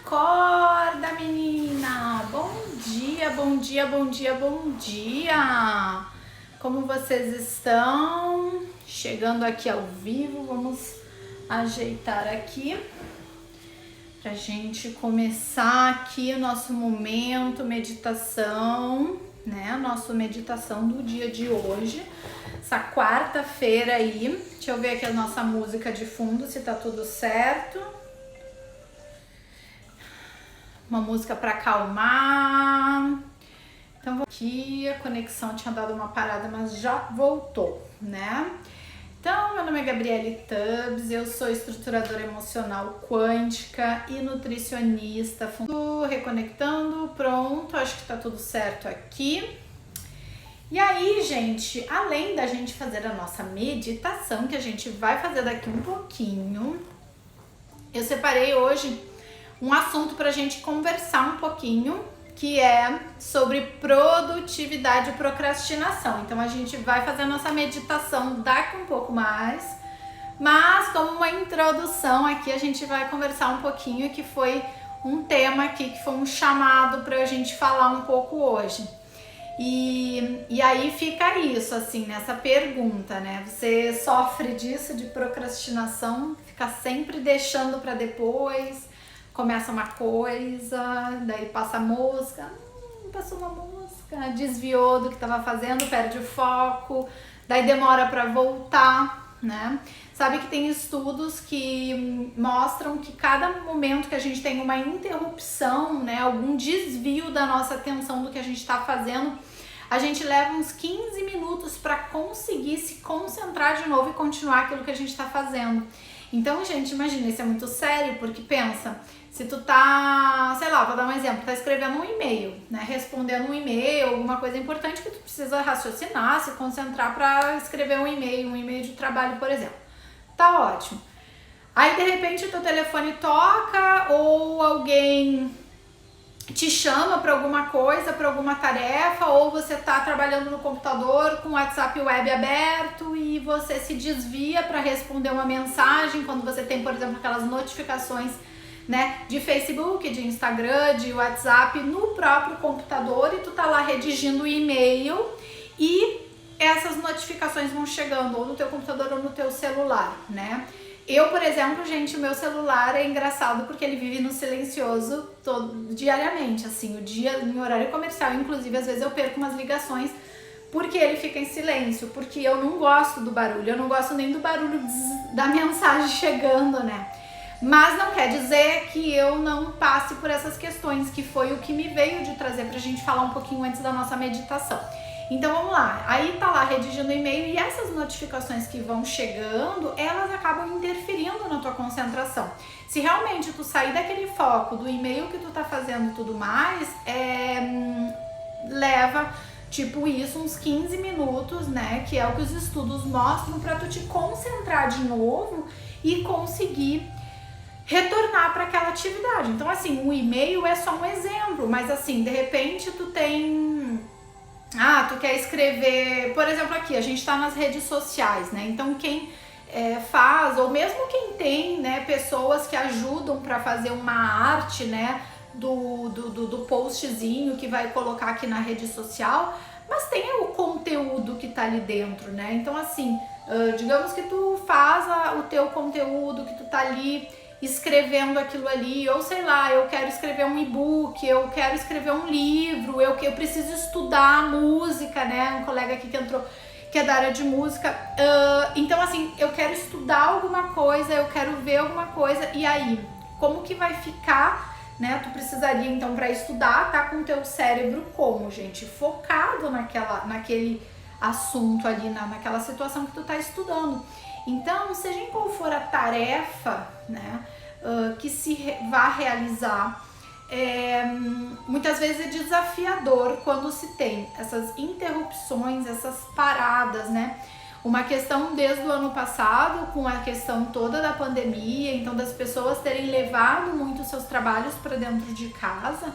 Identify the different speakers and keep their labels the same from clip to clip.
Speaker 1: Acorda, menina! Bom dia, bom dia, bom dia, bom dia! Como vocês estão? Chegando aqui ao vivo, vamos ajeitar aqui pra gente começar aqui o nosso momento meditação, né? Nossa meditação do dia de hoje, essa quarta-feira aí. Deixa eu ver aqui a nossa música de fundo, se tá tudo certo. Uma música para acalmar. Então vou aqui, a conexão tinha dado uma parada, mas já voltou, né? Então, meu nome é Gabriele Tubbs, eu sou estruturadora emocional quântica e nutricionista. Reconectando, pronto, acho que tá tudo certo aqui. E aí, gente, além da gente fazer a nossa meditação, que a gente vai fazer daqui um pouquinho, eu separei hoje um assunto para a gente conversar um pouquinho, que é sobre produtividade e procrastinação. Então a gente vai fazer a nossa meditação daqui um pouco mais, mas como uma introdução aqui a gente vai conversar um pouquinho, que foi um tema aqui, que foi um chamado para a gente falar um pouco hoje. E aí fica isso, assim, nessa pergunta, né? Você sofre disso, de procrastinação, fica sempre deixando para depois. Começa uma coisa, daí passa a mosca, passou uma mosca, desviou do que estava fazendo, perde o foco, daí demora para voltar, né? Sabe que tem estudos que mostram que cada momento que a gente tem uma interrupção, né, algum desvio da nossa atenção do que a gente está fazendo, a gente leva uns 15 minutos para conseguir se concentrar de novo e continuar aquilo que a gente está fazendo. Então, gente, imagina, isso é muito sério, porque pensa, se tu tá, sei lá, vou dar um exemplo, tá escrevendo um e-mail, né, respondendo um e-mail, alguma coisa importante que tu precisa raciocinar, se concentrar para escrever um e-mail de trabalho, por exemplo. Tá ótimo. Aí, de repente, o teu telefone toca ou alguém te chama para alguma coisa, para alguma tarefa, ou você tá trabalhando no computador com o WhatsApp web aberto e você se desvia para responder uma mensagem quando você tem, por exemplo, aquelas notificações, né, de Facebook, de Instagram, de WhatsApp no próprio computador, e tu tá lá redigindo o e-mail e essas notificações vão chegando ou no teu computador ou no teu celular, né? Eu, por exemplo, gente, o meu celular é engraçado porque ele vive no silencioso diariamente, assim, o dia em horário comercial, inclusive às vezes eu perco umas ligações porque ele fica em silêncio, porque eu não gosto do barulho, eu não gosto nem do barulho da mensagem chegando, né? Mas não quer dizer que eu não passe por essas questões, que foi o que me veio de trazer pra gente falar um pouquinho antes da nossa meditação. Então vamos lá, aí tá lá redigindo e-mail e essas notificações que vão chegando, elas acabam interferindo na tua concentração. Se realmente tu sair daquele foco do e-mail que tu tá fazendo e tudo mais, leva tipo isso, uns 15 minutos, né, que é o que os estudos mostram, pra tu te concentrar de novo e conseguir retornar para aquela atividade. Então assim, o e-mail é só um exemplo, mas assim, de repente tu tem... tu quer escrever, por exemplo, aqui, a gente tá nas redes sociais, né? Então quem faz, ou mesmo quem tem, né, pessoas que ajudam para fazer uma arte, né, do postzinho que vai colocar aqui na rede social, mas tem o conteúdo que tá ali dentro, né? Então assim, digamos que tu faz o teu conteúdo, que tu tá ali escrevendo aquilo ali, ou sei lá, eu quero escrever um e-book, eu quero escrever um livro, eu preciso estudar música, né? Um colega aqui que entrou, que é da área de música, então assim, eu quero estudar alguma coisa, eu quero ver alguma coisa, e aí, como que vai ficar, né? Tu precisaria então, para estudar, tá com o teu cérebro como, gente? Focado naquele assunto ali, naquela situação que tu tá estudando. Então, seja em qual for a tarefa, né, que se vá realizar, muitas vezes é desafiador quando se tem essas interrupções, essas paradas, né? Uma questão desde o ano passado, com a questão toda da pandemia, então das pessoas terem levado muito seus trabalhos para dentro de casa.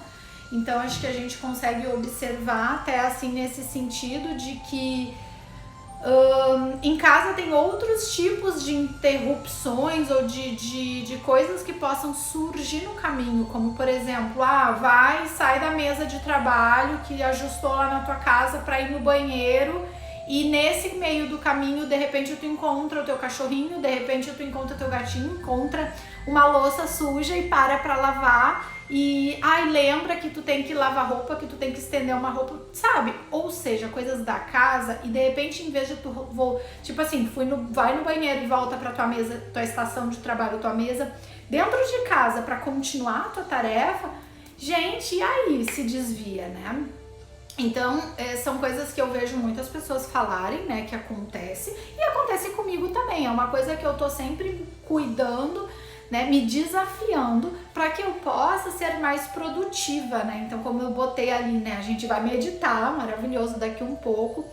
Speaker 1: Então, acho que a gente consegue observar até assim nesse sentido de que Em casa tem outros tipos de interrupções ou de coisas que possam surgir no caminho, como por exemplo, sai da mesa de trabalho que ajustou lá na tua casa para ir no banheiro, e nesse meio do caminho, de repente tu encontra o teu cachorrinho, de repente tu encontra o teu gatinho, encontra uma louça suja e para lavar. E lembra que tu tem que lavar roupa, que tu tem que estender uma roupa, sabe? Ou seja, coisas da casa, e de repente, em vez de tu tipo assim, vai no banheiro e volta pra tua mesa, tua estação de trabalho, tua mesa dentro de casa pra continuar a tua tarefa, gente, e aí se desvia, né? Então, são coisas que eu vejo muitas pessoas falarem, né, que acontece, e acontece comigo também. É uma coisa que eu tô sempre cuidando, né, me desafiando para que eu possa ser mais produtiva, né? Então, como eu botei ali, né, a gente vai meditar, maravilhoso, daqui um pouco.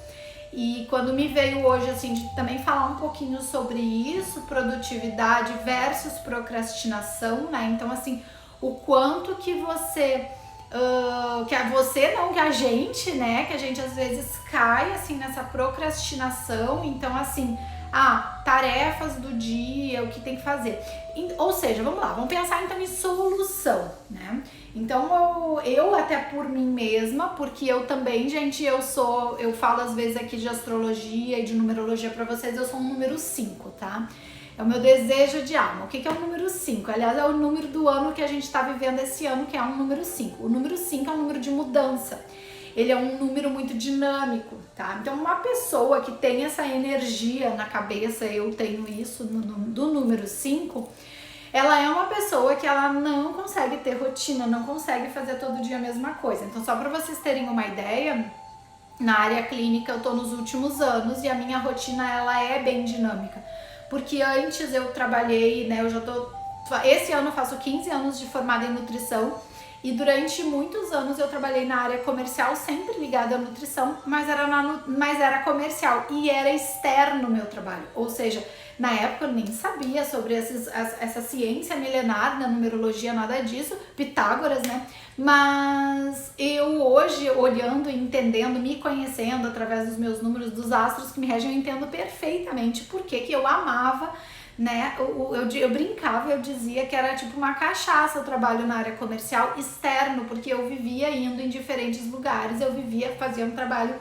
Speaker 1: E quando me veio hoje, assim, de também falar um pouquinho sobre isso, produtividade versus procrastinação, né? Então, assim, o quanto que você... que a gente, né? Que a gente às vezes cai, assim, nessa procrastinação. Então, assim... tarefas do dia, o que tem que fazer. Ou seja, vamos lá, vamos pensar então em solução, né? Então eu até por mim mesma, porque eu também, gente, eu falo às vezes aqui de astrologia e de numerologia pra vocês, eu sou um número 5, tá? É o meu desejo de alma. O que é o número 5? Aliás, é o número do ano que a gente tá vivendo esse ano, que é um número 5. O número 5 é um número de mudança. Ele é um número muito dinâmico, tá? Então, uma pessoa que tem essa energia na cabeça, eu tenho isso do número 5, ela é uma pessoa que ela não consegue ter rotina, não consegue fazer todo dia a mesma coisa. Então, só para vocês terem uma ideia, na área clínica eu tô nos últimos anos e a minha rotina, ela é bem dinâmica. Porque antes eu trabalhei, né, esse ano eu faço 15 anos de formada em nutrição, e durante muitos anos eu trabalhei na área comercial, sempre ligada à nutrição, mas era comercial e era externo o meu trabalho. Ou seja, na época eu nem sabia sobre essa ciência milenar da numerologia, nada disso, Pitágoras, né? Mas eu hoje, olhando e entendendo, me conhecendo através dos meus números, dos astros que me regem, eu entendo perfeitamente por que eu amava, né? Eu brincava, eu dizia que era tipo uma cachaça o trabalho na área comercial externo, porque eu vivia indo em diferentes lugares, eu vivia fazendo trabalho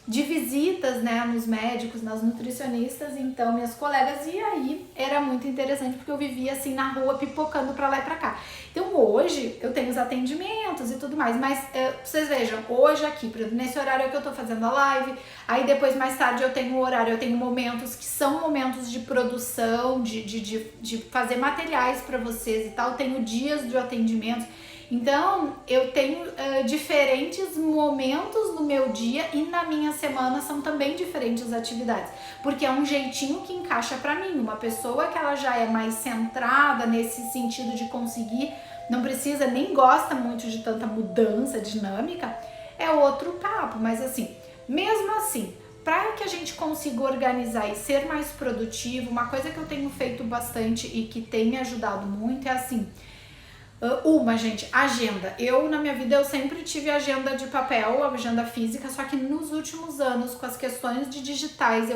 Speaker 1: de visitas, né, nos médicos, nas nutricionistas, então minhas colegas, e aí era muito interessante porque eu vivia assim na rua pipocando pra lá e pra cá. Então hoje eu tenho os atendimentos e tudo mais, mas vocês vejam, hoje aqui, por exemplo, nesse horário que eu tô fazendo a live, aí depois mais tarde eu tenho momentos que são momentos de produção, de fazer materiais pra vocês e tal, tenho dias de atendimento. Então, eu tenho diferentes momentos no meu dia e na minha semana são também diferentes atividades, porque é um jeitinho que encaixa pra mim. Uma pessoa que ela já é mais centrada nesse sentido de conseguir, não precisa, nem gosta muito de tanta mudança dinâmica, é outro papo, mas assim, mesmo assim, para que a gente consiga organizar e ser mais produtivo, uma coisa que eu tenho feito bastante e que tem me ajudado muito é assim, gente, agenda. Na minha vida, eu sempre tive agenda de papel, agenda física, só que nos últimos anos, com as questões de digitais,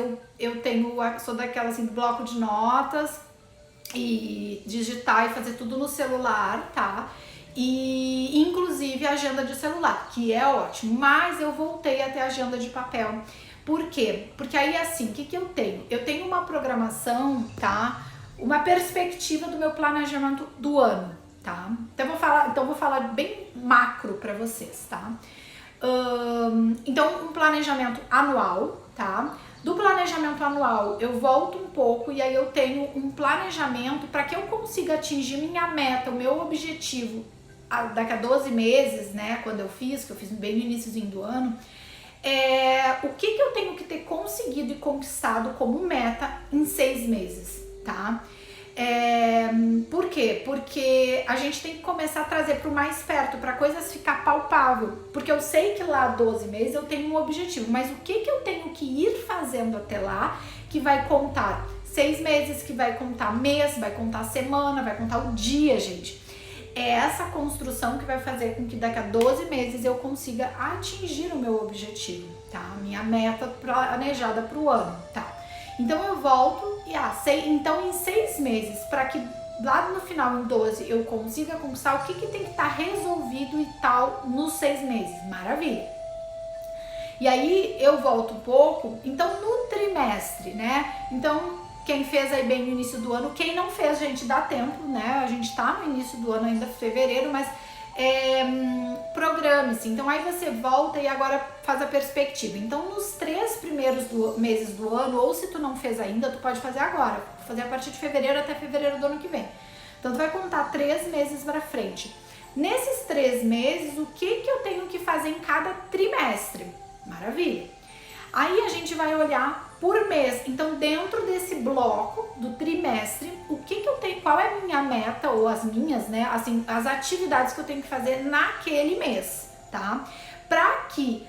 Speaker 1: sou daquela assim, do bloco de notas e digitar e fazer tudo no celular, tá? E inclusive agenda de celular, que é ótimo, mas eu voltei a ter agenda de papel. Por quê? Porque aí assim, o que eu tenho? Eu tenho uma programação, tá? Uma perspectiva do meu planejamento do ano. Tá? Então vou falar bem macro para vocês, tá? Então um planejamento anual, tá? Do planejamento anual eu volto um pouco e aí eu tenho um planejamento para que eu consiga atingir minha meta, o meu objetivo daqui a 12 meses, né? Quando que eu fiz bem no iníciozinho do ano, o que eu tenho que ter conseguido e conquistado como meta em 6 meses, tá? Por quê? Porque a gente tem que começar a trazer para o mais perto, para coisas ficar palpável, porque eu sei que lá 12 meses eu tenho um objetivo, mas o que eu tenho que ir fazendo até lá, que vai contar 6 meses, que vai contar mês, vai contar semana, vai contar o dia, gente. é essa construção que vai fazer com que daqui a 12 meses eu consiga atingir o meu objetivo, tá? A minha meta planejada para o ano, tá? Então eu volto e então em 6 meses, para que lá no final, em 12, eu consiga conquistar, o que tem que estar resolvido e tal nos 6 meses. Maravilha! E aí eu volto um pouco, então no trimestre, né? Então quem fez aí bem no início do ano, quem não fez, gente, dá tempo, né? A gente tá no início do ano ainda, fevereiro, mas programe-se. Então aí você volta e agora faz a perspectiva. Então nos 3 primeiros meses do ano, ou se tu não fez ainda, tu pode fazer agora, fazer a partir de fevereiro até fevereiro do ano que vem. Então tu vai contar 3 meses para frente. Nesses 3 meses, o que eu tenho que fazer em cada trimestre? Maravilha! Aí a gente vai olhar por mês. Então, dentro desse bloco do trimestre, o que eu tenho, qual é a minha meta ou as minhas, né? Assim, as atividades que eu tenho que fazer naquele mês, tá? Para que,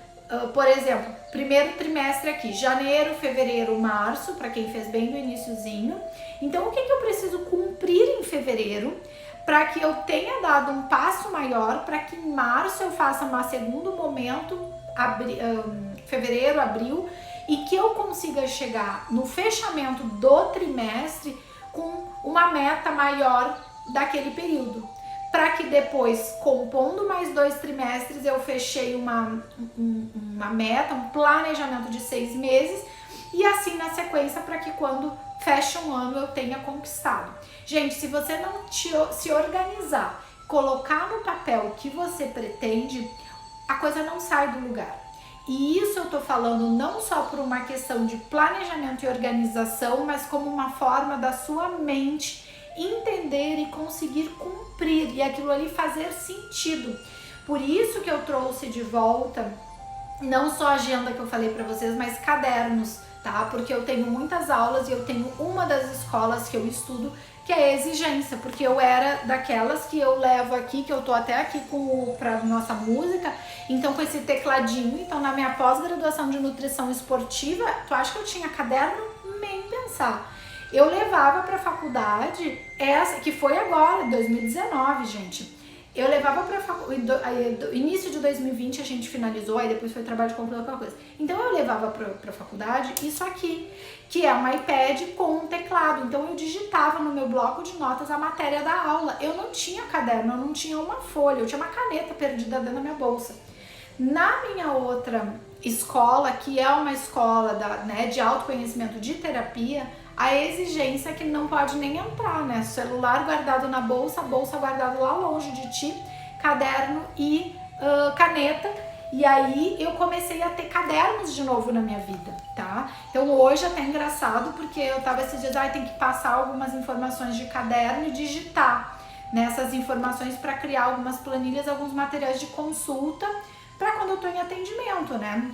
Speaker 1: por exemplo, primeiro trimestre aqui, janeiro, fevereiro, março, para quem fez bem no iniciozinho. Então, o que eu preciso cumprir em fevereiro para que eu tenha dado um passo maior, para que em março eu faça um segundo momento, fevereiro, abril, e que eu consiga chegar no fechamento do trimestre com uma meta maior daquele período, para que depois, compondo mais 2 trimestres, eu fechei uma meta, um planejamento de 6 meses, e assim na sequência, para que quando fecha um ano eu tenha conquistado. Gente, se você não se organizar, colocar no papel o que você pretende, a coisa não sai do lugar. E isso eu tô falando não só por uma questão de planejamento e organização, mas como uma forma da sua mente entender e conseguir cumprir e aquilo ali fazer sentido. Por isso que eu trouxe de volta não só a agenda que eu falei para vocês, mas cadernos, tá? Porque eu tenho muitas aulas e eu tenho uma das escolas que eu estudo que é a exigência, porque eu era daquelas que eu levo aqui, que eu tô até aqui pra nossa música, então com esse tecladinho. Então na minha pós-graduação de nutrição esportiva, tu acha que eu tinha caderno? Nem pensar. Eu levava pra faculdade, essa que foi agora, 2019, gente. Eu levava pra faculdade, início de 2020 a gente finalizou, aí depois foi trabalho de computador, aquela coisa. Então eu levava pra faculdade isso aqui, que é um iPad com um teclado. Então eu digitava no meu bloco de notas a matéria da aula. Eu não tinha caderno, eu não tinha uma folha, eu tinha uma caneta perdida dentro da minha bolsa. Na minha outra escola, que é uma escola de autoconhecimento de terapia, a exigência é que não pode nem entrar, né? Celular guardado na bolsa, bolsa guardado lá longe de ti, caderno e caneta. E aí eu comecei a ter cadernos de novo na minha vida, tá? Então hoje é até engraçado, porque eu tava esses dias, tem que passar algumas informações de caderno e digitar nessas informações para criar algumas planilhas, alguns materiais de consulta para quando eu tô em atendimento, né?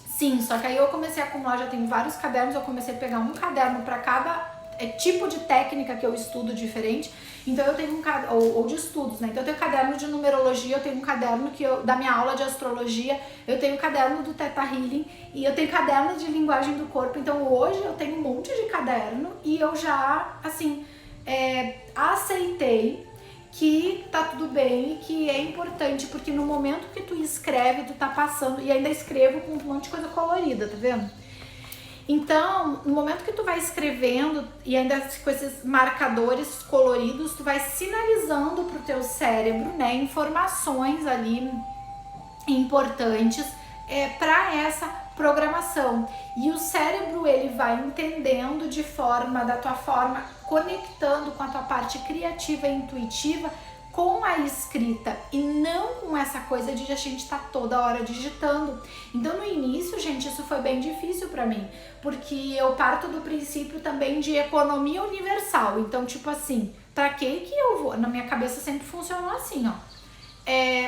Speaker 1: Sim, só que aí eu comecei a acumular, já tenho vários cadernos, eu comecei a pegar um caderno para cada tipo de técnica que eu estudo diferente. Então eu tenho um caderno, ou de estudos, né? Então eu tenho caderno de numerologia, eu tenho um caderno da minha aula de astrologia, eu tenho caderno do Theta Healing e eu tenho caderno de linguagem do corpo. Então hoje eu tenho um monte de caderno e eu já, assim, aceitei que tá tudo bem e que é importante, porque no momento que tu escreve, tu tá passando, e ainda escrevo com um monte de coisa colorida, tá vendo? Então, no momento que tu vai escrevendo e ainda com esses marcadores coloridos, tu vai sinalizando pro teu cérebro, né, informações ali importantes para essa programação. E o cérebro, ele vai entendendo da tua forma, conectando com a tua parte criativa e intuitiva com a escrita e não com essa coisa de a gente tá toda hora digitando. Então no início, gente, isso foi bem difícil para mim, porque eu parto do princípio também de economia universal. Então, tipo assim, pra que eu vou? Na minha cabeça sempre funcionou assim, ó.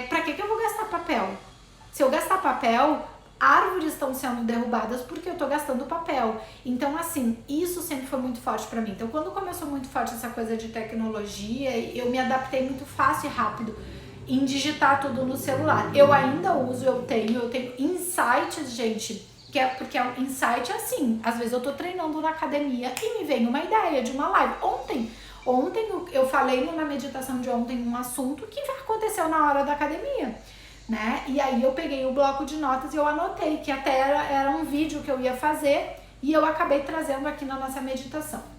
Speaker 1: Pra que eu vou gastar papel? Se eu gastar papel, árvores estão sendo derrubadas porque eu tô gastando papel. Então, assim, isso sempre foi muito forte pra mim. Então, quando começou muito forte essa coisa de tecnologia, eu me adaptei muito fácil e rápido em digitar tudo no celular. Eu ainda uso, eu tenho insights, gente, porque insight é assim. Às vezes eu tô treinando na academia e me vem uma ideia de uma live. Ontem eu falei na meditação de ontem um assunto que aconteceu na hora da academia, né? E aí eu peguei o bloco de notas e eu anotei que até era um vídeo que eu ia fazer e eu acabei trazendo aqui na nossa meditação.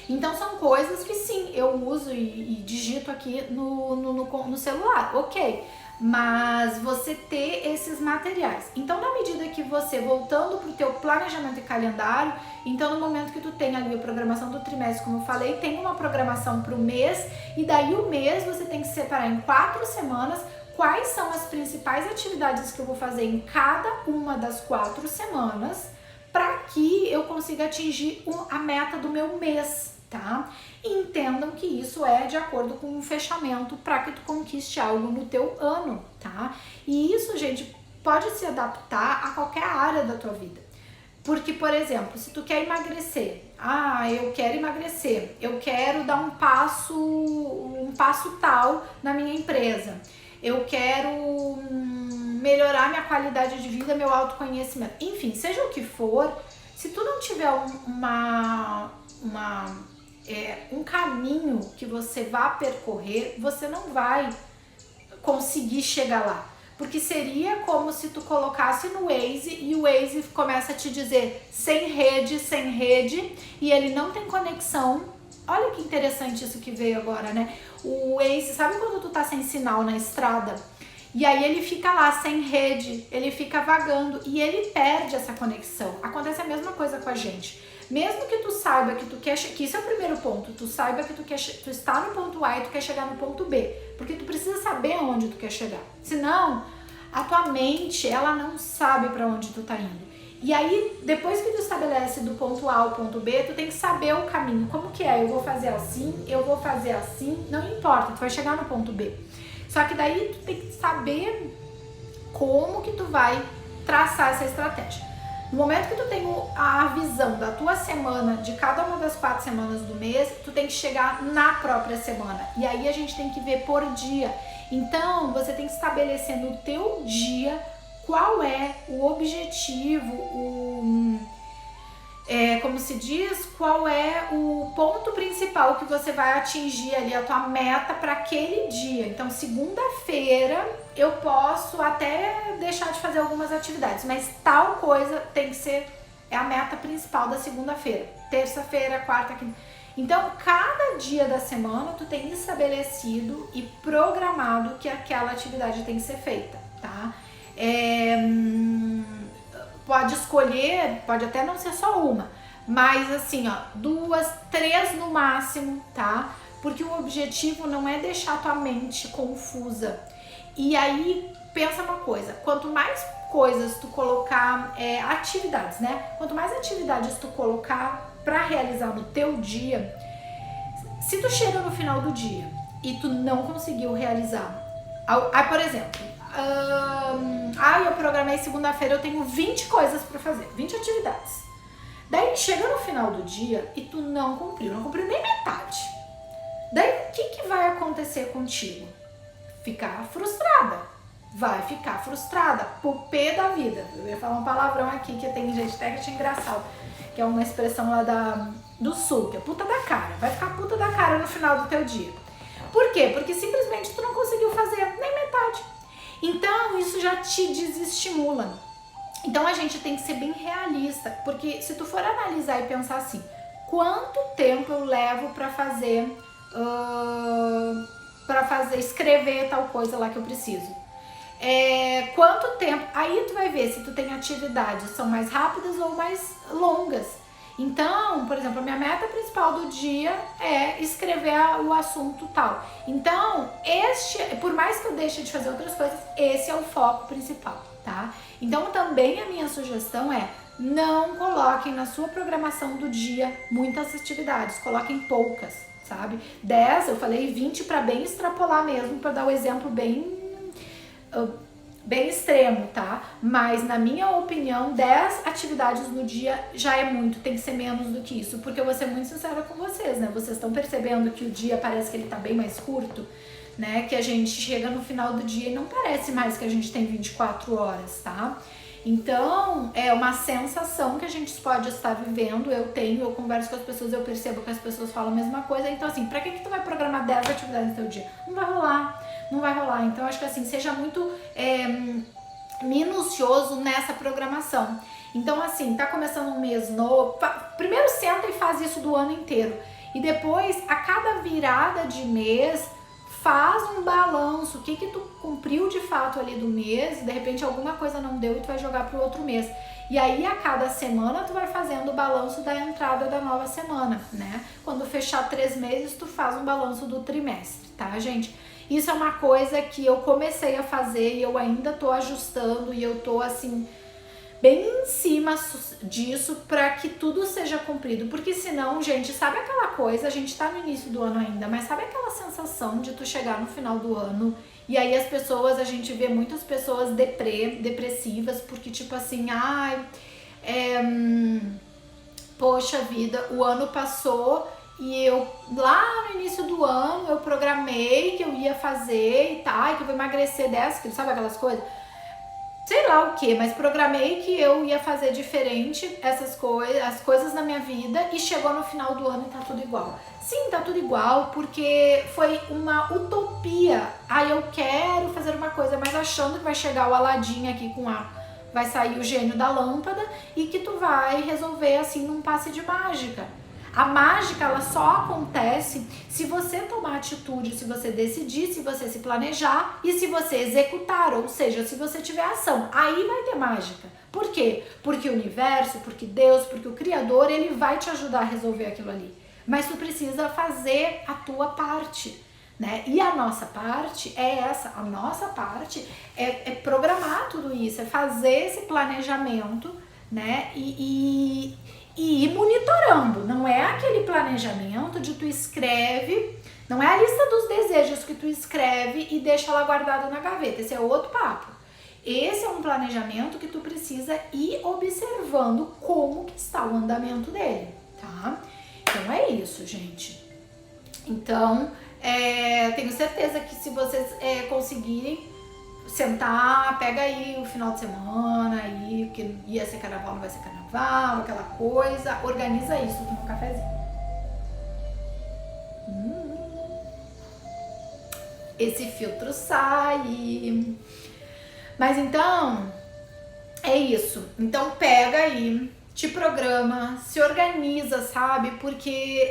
Speaker 1: Então são coisas que sim, eu uso e digito aqui no celular, ok. Mas você ter esses materiais. Então, na medida que você, voltando para o teu planejamento e calendário, então no momento que tu tem ali a programação do trimestre, como eu falei, tem uma programação para o mês, e daí o mês você tem que separar em 4 semanas quais são as principais atividades que eu vou fazer em cada uma das 4 semanas, para que eu consiga atingir a meta do meu mês, tá? E entendam que isso é de acordo com um fechamento para que tu conquiste algo no teu ano, tá? E isso, gente, pode se adaptar a qualquer área da tua vida. Porque, por exemplo, se tu quer emagrecer, eu quero emagrecer, eu quero dar um passo tal na minha empresa, eu quero melhorar minha qualidade de vida, meu autoconhecimento, enfim, seja o que for, se tu não tiver um caminho que você vá percorrer, você não vai conseguir chegar lá. Porque seria como se tu colocasse no Waze e o Waze começa a te dizer sem rede, e ele não tem conexão. Olha que interessante isso que veio agora, né? O Waze, sabe quando tu tá sem sinal na estrada? E aí ele fica lá sem rede, ele fica vagando e ele perde essa conexão. Acontece a mesma coisa com a gente. Mesmo que tu saiba que tu quer, que isso é o primeiro ponto, tu saiba que tu está no ponto A e tu quer chegar no ponto B, porque tu precisa saber aonde tu quer chegar. Senão, a tua mente, ela não sabe para onde tu tá indo. E aí, depois que tu estabelece do ponto A ao ponto B, tu tem que saber o caminho. Como que é? Eu vou fazer assim, não importa, tu vai chegar no ponto B. Só que daí tu tem que saber como que tu vai traçar essa estratégia. No momento que tu tem a visão da tua semana, de cada uma das 4 semanas do mês, tu tem que chegar na própria semana. E aí a gente tem que ver por dia. Então, você tem que estabelecer no teu dia qual é o objetivo, como se diz, qual é o ponto principal que você vai atingir ali, a tua meta para aquele dia. Então, segunda-feira eu posso até deixar de fazer algumas atividades, mas tal coisa tem que ser a meta principal da segunda-feira, terça-feira, quarta, quinta. Então, cada dia da semana tu tem estabelecido e programado que aquela atividade tem que ser feita, tá? Pode escolher, pode até não ser só uma, mas assim, 2, 3 no máximo, tá? Porque o objetivo não é deixar tua mente confusa. E aí, pensa uma coisa, quanto mais coisas tu colocar, atividades, né? Quanto mais atividades tu colocar para realizar no teu dia, se tu chega no final do dia e tu não conseguiu realizar, por exemplo, eu programei segunda-feira, eu tenho 20 coisas para fazer, 20 atividades. Daí chega no final do dia e tu não cumpriu nem metade. Daí o que vai acontecer contigo? Ficar frustrada. Vai ficar frustrada, pupê da vida. Eu ia falar um palavrão aqui que tem gente até que acha engraçado, que é uma expressão lá do sul, que é puta da cara. Vai ficar puta da cara no final do teu dia. Por quê? Porque simplesmente tu não conseguiu fazer nem metade. Então, isso já te desestimula. Então, a gente tem que ser bem realista, porque se tu for analisar e pensar assim, quanto tempo eu levo para fazer, escrever tal coisa lá que eu preciso? Quanto tempo? Aí tu vai ver se tu tem atividades que são mais rápidas ou mais longas. Então, por exemplo, a minha meta principal do dia é escrever o assunto tal. Então, por mais que eu deixe de fazer outras coisas, esse é o foco principal, tá? Então, também a minha sugestão é não coloquem na sua programação do dia muitas atividades, coloquem poucas, sabe? 10, eu falei 20 para bem extrapolar mesmo, para dar o exemplo bem extremo, tá? Mas na minha opinião, 10 atividades no dia já é muito, tem que ser menos do que isso, porque eu vou ser muito sincera com vocês, né? Vocês estão percebendo que o dia parece que ele tá bem mais curto, né? Que a gente chega no final do dia e não parece mais que a gente tem 24 horas, tá? Então, é uma sensação que a gente pode estar vivendo, eu converso com as pessoas, eu percebo que as pessoas falam a mesma coisa, então assim, pra que tu vai programar 10 atividades no teu dia? Não vai rolar, não vai rolar. Então, acho que assim, seja muito minucioso nessa programação. Então, assim, tá começando um mês novo, primeiro senta e faz isso do ano inteiro. E depois, a cada virada de mês, faz um balanço, o que tu cumpriu de fato ali do mês, e de repente alguma coisa não deu e tu vai jogar pro outro mês. E aí, a cada semana, tu vai fazendo o balanço da entrada da nova semana, né? Quando fechar 3 meses, tu faz um balanço do trimestre, tá, gente? Isso é uma coisa que eu comecei a fazer e eu ainda tô ajustando e eu tô, assim, bem em cima disso para que tudo seja cumprido, porque senão, gente, sabe aquela coisa, a gente tá no início do ano ainda, mas sabe aquela sensação de tu chegar no final do ano e aí as pessoas, a gente vê muitas pessoas depressivas, porque tipo assim, poxa vida, o ano passou e eu lá no início do ano eu programei que eu ia fazer e tá, e que eu vou emagrecer 10 quilos, sabe aquelas coisas? Sei lá o que, mas programei que eu ia fazer diferente as coisas na minha vida e chegou no final do ano e tá tudo igual. Sim, tá tudo igual porque foi uma utopia. Eu quero fazer uma coisa, mas achando que vai chegar o Aladim aqui vai sair o gênio da lâmpada e que tu vai resolver assim num passe de mágica. A mágica, ela só acontece se você tomar atitude, se você decidir, se você se planejar e se você executar, ou seja, se você tiver ação. Aí vai ter mágica. Por quê? Porque o universo, porque Deus, porque o Criador, ele vai te ajudar a resolver aquilo ali. Mas tu precisa fazer a tua parte, né? E a nossa parte é essa. A nossa parte é programar tudo isso, é fazer esse planejamento, né? E ir monitorando, não é aquele planejamento de tu escreve, não é a lista dos desejos que tu escreve e deixa ela guardada na gaveta, esse é outro papo. Esse é um planejamento que tu precisa ir observando como que está o andamento dele, tá? Então é isso, gente. Então, tenho certeza que se vocês conseguirem sentar, pega aí o final de semana, aí, que ia ser carnaval, não vai ser carnaval, aquela coisa, organiza isso, toma um cafezinho. Esse filtro sai. Mas então, é isso. Então pega aí, te programa, se organiza, sabe? Porque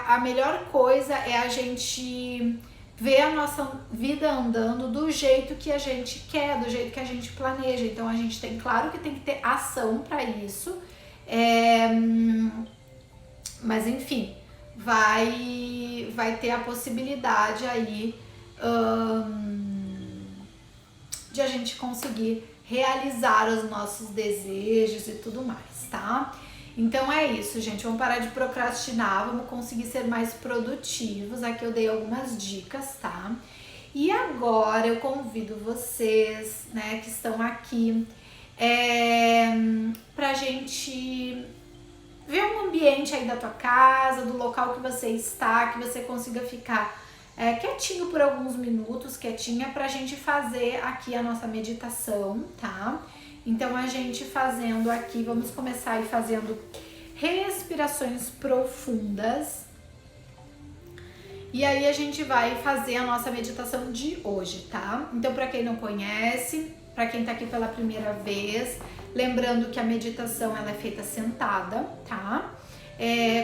Speaker 1: a melhor coisa é a gente ver a nossa vida andando do jeito que a gente quer, do jeito que a gente planeja. Então a gente tem, claro que tem que ter ação para isso, mas enfim, vai ter a possibilidade aí de a gente conseguir realizar os nossos desejos e tudo mais, tá? Então é isso, gente. Vamos parar de procrastinar, vamos conseguir ser mais produtivos. Aqui eu dei algumas dicas, tá? E agora eu convido vocês, né, que estão aqui, pra gente ver um ambiente aí da tua casa, do local que você está, que você consiga ficar quietinho por alguns minutos, quietinha, pra gente fazer aqui a nossa meditação, tá? Então, a gente fazendo aqui, vamos começar aí fazendo respirações profundas. E aí, a gente vai fazer a nossa meditação de hoje, tá? Então, pra quem não conhece, pra quem tá aqui pela primeira vez, lembrando que a meditação, ela é feita sentada, tá?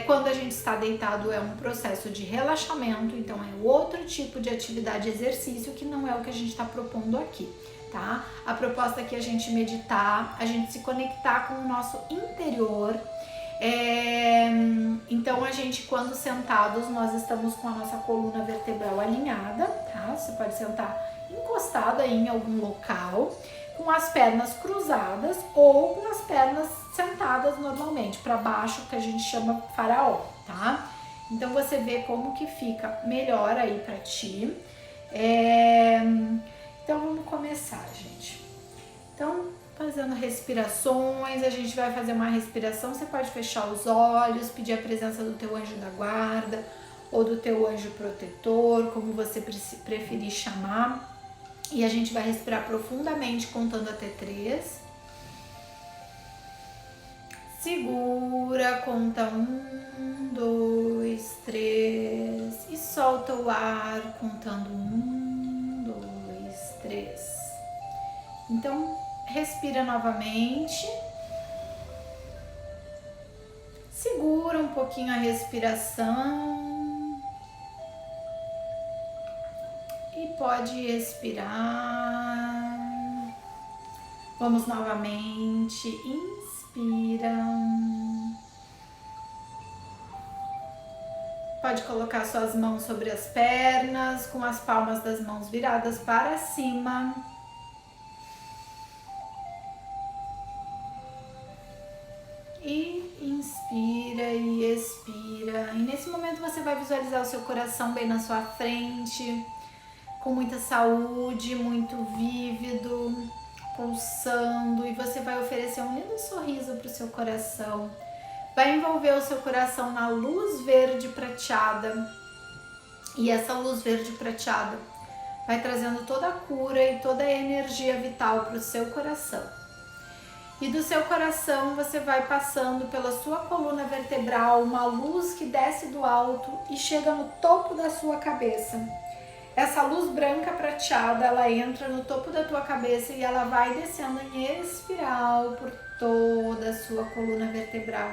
Speaker 1: Quando a gente está deitado é um processo de relaxamento, então é outro tipo de atividade, exercício, que não é o que a gente está propondo aqui, tá? A proposta aqui é a gente meditar, a gente se conectar com o nosso interior. Então a gente, quando sentados, nós estamos com a nossa coluna vertebral alinhada, tá? Você pode sentar encostado aí em algum local, com as pernas cruzadas ou com as pernas sentadas normalmente, para baixo, que a gente chama faraó, tá? Então você vê como que fica melhor aí pra ti. Então vamos começar, gente. Então, fazendo respirações, a gente vai fazer uma respiração, você pode fechar os olhos, pedir a presença do teu anjo da guarda ou do teu anjo protetor, como você preferir chamar. E a gente vai respirar profundamente, contando até 3. Segura, conta 1, 2, 3 e solta o ar contando 1, 2, 3. Então, respira novamente. Segura um pouquinho a respiração e pode expirar. Vamos novamente. Inspira. Pode colocar suas mãos sobre as pernas, com as palmas das mãos viradas para cima. E inspira e expira. E nesse momento você vai visualizar o seu coração bem na sua frente, com muita saúde, muito vívido, pulsando. E você vai oferecer um lindo sorriso para o seu coração. Vai envolver o seu coração na luz verde prateada. E essa luz verde prateada vai trazendo toda a cura e toda a energia vital para o seu coração. E do seu coração você vai passando pela sua coluna vertebral, uma luz que desce do alto e chega no topo da sua cabeça. Essa luz branca prateada, ela entra no topo da tua cabeça e ela vai descendo em espiral por toda a sua coluna vertebral.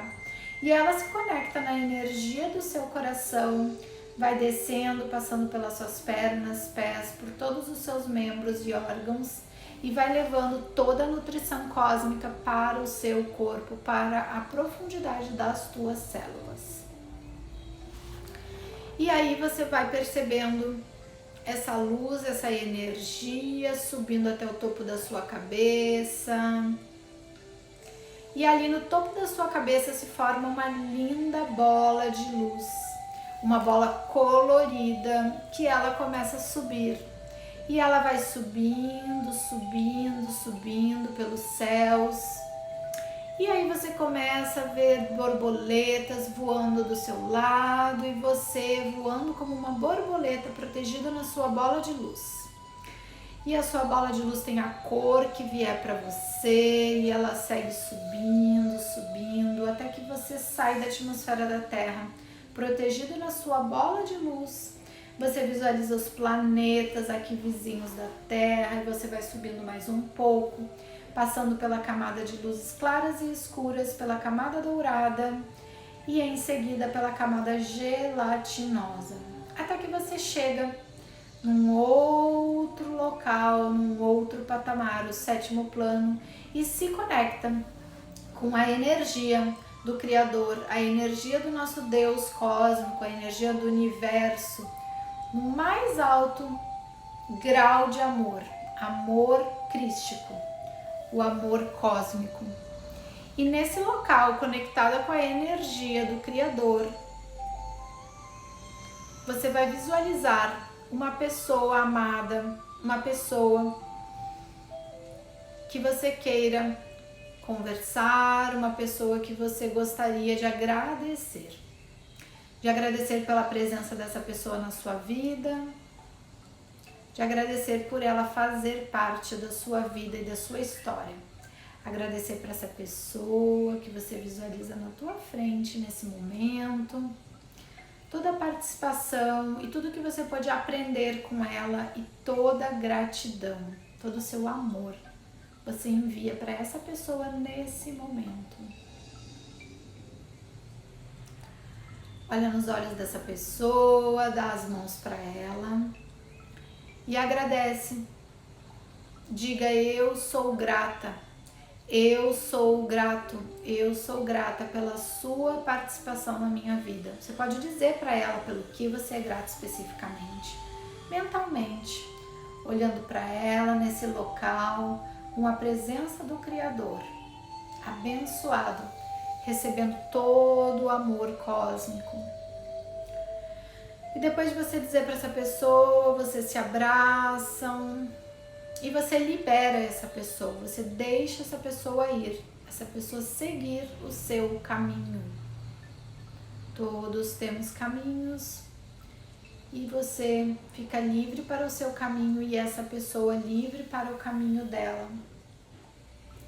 Speaker 1: E ela se conecta na energia do seu coração, vai descendo, passando pelas suas pernas, pés, por todos os seus membros e órgãos, e vai levando toda a nutrição cósmica para o seu corpo, para a profundidade das tuas células. E aí você vai percebendo essa luz, essa energia subindo até o topo da sua cabeça. E ali no topo da sua cabeça se forma uma linda bola de luz, uma bola colorida, que ela começa a subir. E ela vai subindo, subindo, subindo pelos céus. E aí você começa a ver borboletas voando do seu lado e você voando como uma borboleta protegida na sua bola de luz. E a sua bola de luz tem a cor que vier para você e ela segue subindo, subindo, até que você sai da atmosfera da Terra, protegido na sua bola de luz. Você visualiza os planetas aqui vizinhos da Terra e você vai subindo mais um pouco, passando pela camada de luzes claras e escuras, pela camada dourada e em seguida pela camada gelatinosa, até que você chega num outro local, num outro patamar, o 7º plano, e se conecta com a energia do Criador, a energia do nosso Deus cósmico, a energia do universo, no mais alto grau de amor, amor crístico, o amor cósmico. E nesse local, conectada com a energia do Criador, você vai visualizar uma pessoa amada, uma pessoa que você queira conversar, uma pessoa que você gostaria de agradecer. De agradecer pela presença dessa pessoa na sua vida, de agradecer por ela fazer parte da sua vida e da sua história. Agradecer para essa pessoa que você visualiza na tua frente nesse momento, toda a participação e tudo que você pode aprender com ela e toda a gratidão, todo o seu amor, você envia para essa pessoa nesse momento. Olha nos olhos dessa pessoa, dá as mãos para ela e agradece. Diga: eu sou grata, eu sou grato, eu sou grata pela sua participação na minha vida. Você pode dizer para ela pelo que você é grato especificamente, mentalmente, olhando para ela nesse local, com a presença do Criador, abençoado, recebendo todo o amor cósmico. E depois de você dizer para essa pessoa, vocês se abraçam e você libera essa pessoa, você deixa essa pessoa ir, essa pessoa seguir o seu caminho. Todos temos caminhos e você fica livre para o seu caminho e essa pessoa livre para o caminho dela.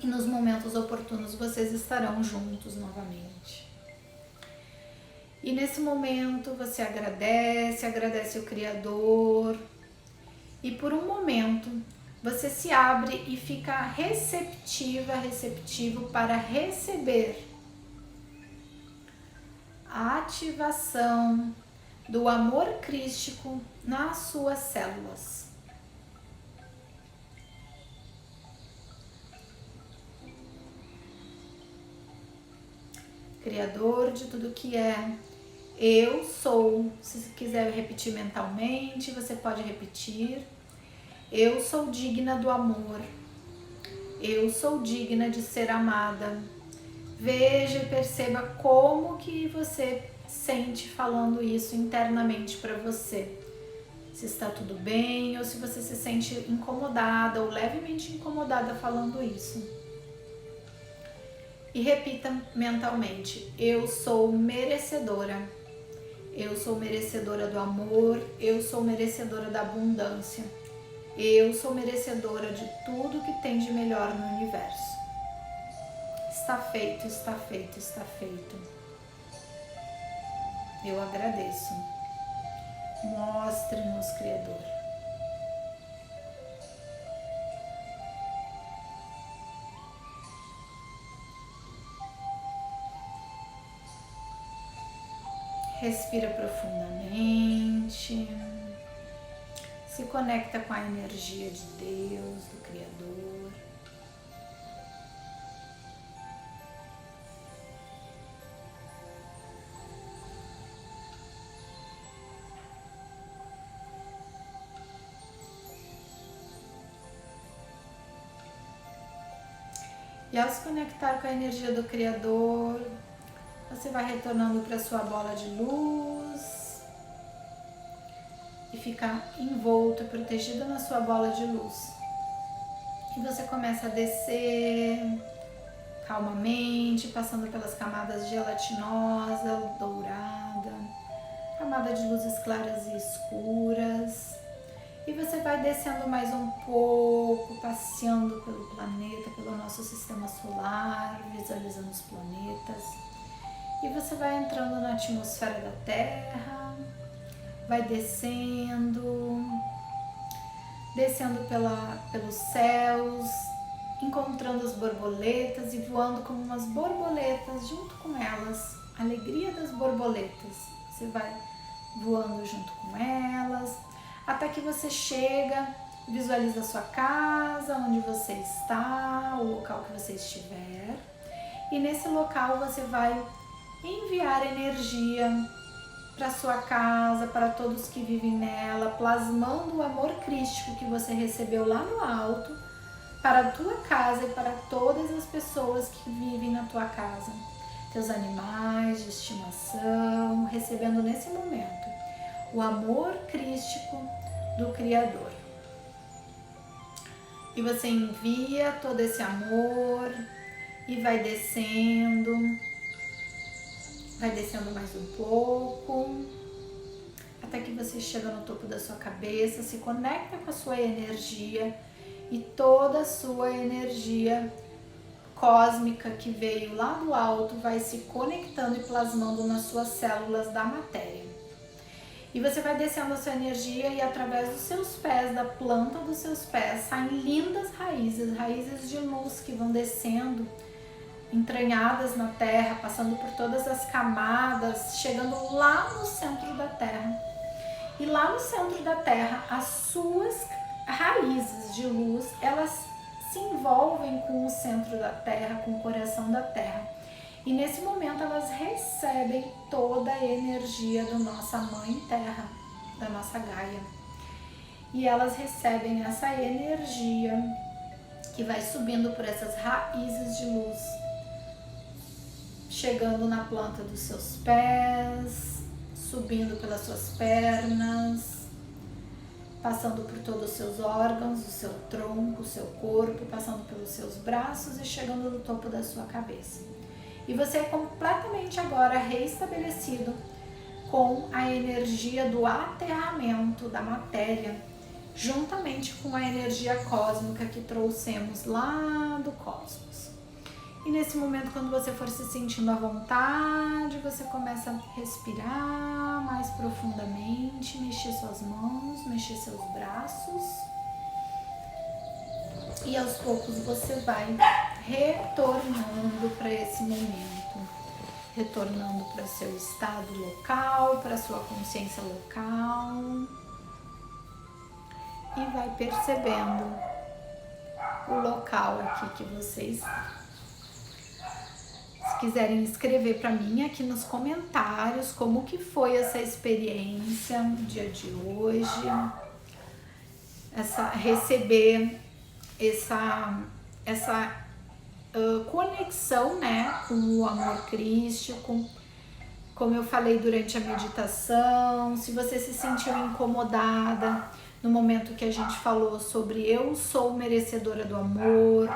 Speaker 1: e nos momentos oportunos vocês estarão juntos novamente. E nesse momento você agradece o Criador, e por um momento você se abre e fica receptivo para receber a ativação do amor crístico nas suas células. Criador de tudo que é, eu sou. Se quiser repetir mentalmente, você pode repetir. Eu sou digna do amor. Eu sou digna de ser amada. Veja e perceba como que você sente falando isso internamente para você. Se está tudo bem ou se você se sente incomodada ou levemente incomodada falando isso. E repita mentalmente: eu sou merecedora. Eu sou merecedora do amor. Eu sou merecedora da abundância. Eu sou merecedora de tudo que tem de melhor no universo. Está feito, está feito, está feito. Eu agradeço. Mostre-nos, Criador. Respira profundamente. Se conecta com a energia de Deus, do Criador. E ao se conectar com a energia do Criador, você vai retornando para sua bola de luz e ficar envolto e protegido na sua bola de luz. E você começa a descer calmamente, passando pelas camadas gelatinosa, dourada, camada de luzes claras e escuras. E você vai descendo mais um pouco, passeando pelo planeta, pelo nosso sistema solar, visualizando os planetas. E você vai entrando na atmosfera da Terra, vai descendo pelos céus, encontrando as borboletas e voando como umas borboletas junto com elas. A alegria das borboletas. Você vai voando junto com elas, até que você chega, visualiza a sua casa, onde você está, o local que você estiver. E nesse local você vai enviar energia para sua casa, para todos que vivem nela, plasmando o amor crístico que você recebeu lá no alto, para a tua casa e para todas as pessoas que vivem na tua casa. Teus animais de estimação, recebendo nesse momento o amor crístico do Criador. E você envia todo esse amor e vai descendo mais um pouco, até que você chega no topo da sua cabeça, se conecta com a sua energia e toda a sua energia cósmica que veio lá do alto vai se conectando e plasmando nas suas células da matéria. E você vai descendo a sua energia e através dos seus pés, da planta dos seus pés, saem lindas raízes de luz que vão descendo, entranhadas na terra, passando por todas as camadas, chegando lá no centro da terra. E lá no centro da terra, as suas raízes de luz, elas se envolvem com o centro da terra, com o coração da terra. E nesse momento elas recebem toda a energia da nossa mãe terra, da nossa Gaia. E elas recebem essa energia que vai subindo por essas raízes de luz, chegando na planta dos seus pés, subindo pelas suas pernas, passando por todos os seus órgãos, o seu tronco, o seu corpo, passando pelos seus braços e chegando no topo da sua cabeça. E você é completamente agora reestabelecido com a energia do aterramento da matéria juntamente com a energia cósmica que trouxemos lá do cosmos. E nesse momento, quando você for se sentindo à vontade, você começa a respirar mais profundamente, mexer suas mãos, mexer seus braços. E aos poucos você vai retornando para esse momento, retornando para seu estado local, para sua consciência local, e vai percebendo o local aqui que você está. Se quiserem escrever para mim aqui nos comentários como que foi essa experiência no dia de hoje, receber essa conexão, né, com o amor crístico, como eu falei durante a meditação. Se você se sentiu incomodada no momento que a gente falou sobre eu sou merecedora do amor,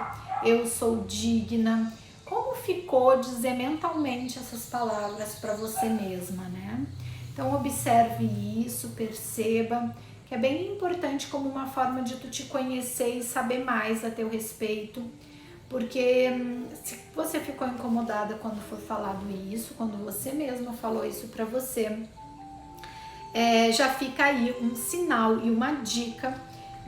Speaker 1: eu sou digna, como ficou dizer mentalmente essas palavras para você mesma, né? Então observe isso, perceba que é bem importante como uma forma de tu te conhecer e saber mais a teu respeito, porque se você ficou incomodada quando foi falado isso, quando você mesma falou isso para você, já fica aí um sinal e uma dica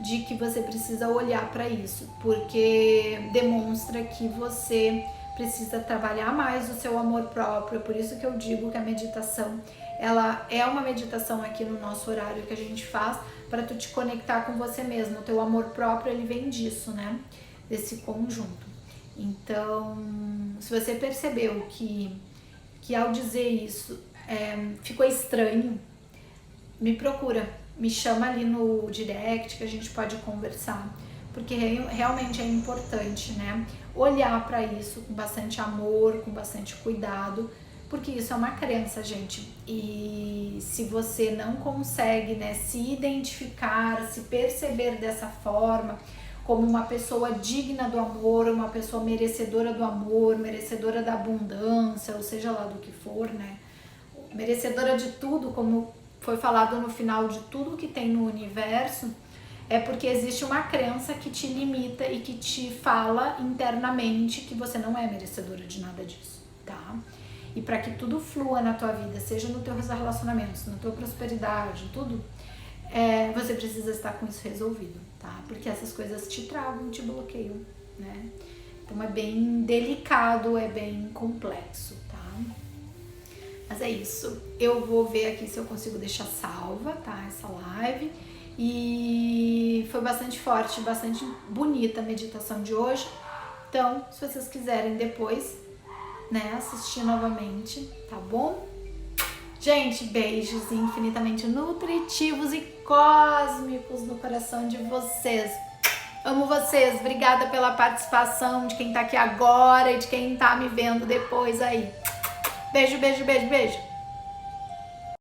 Speaker 1: de que você precisa olhar para isso, porque demonstra que você precisa trabalhar mais o seu amor próprio. Por isso que eu digo que a meditação, ela é uma meditação aqui no nosso horário que a gente faz para tu te conectar com você mesmo. O teu amor próprio, ele vem disso, né? Desse conjunto. Então, se você percebeu que ao dizer isso ficou estranho, me procura, me chama ali no direct que a gente pode conversar, porque realmente é importante, né? Olhar para isso com bastante amor, com bastante cuidado, porque isso é uma crença, gente. E se você não consegue, né, se identificar, se perceber dessa forma, como uma pessoa digna do amor, uma pessoa merecedora do amor, merecedora da abundância, ou seja lá do que for, né? Merecedora de tudo, como foi falado no final, de tudo que tem no universo, é porque existe uma crença que te limita e que te fala internamente que você não é merecedora de nada disso, tá? E para que tudo flua na tua vida, seja nos teus relacionamentos, na tua prosperidade, tudo, você precisa estar com isso resolvido, tá? Porque essas coisas te travam, te bloqueiam, né? Então é bem delicado, é bem complexo, tá? Mas é isso. Eu vou ver aqui se eu consigo deixar salva, tá? Essa live. E foi bastante forte, bastante bonita a meditação de hoje. Então, se vocês quiserem depois, né, assistir novamente, tá bom? Gente, beijos infinitamente nutritivos e cósmicos no coração de vocês. Amo vocês, obrigada pela participação de quem tá aqui agora e de quem tá me vendo depois aí. Beijo, beijo, beijo, beijo.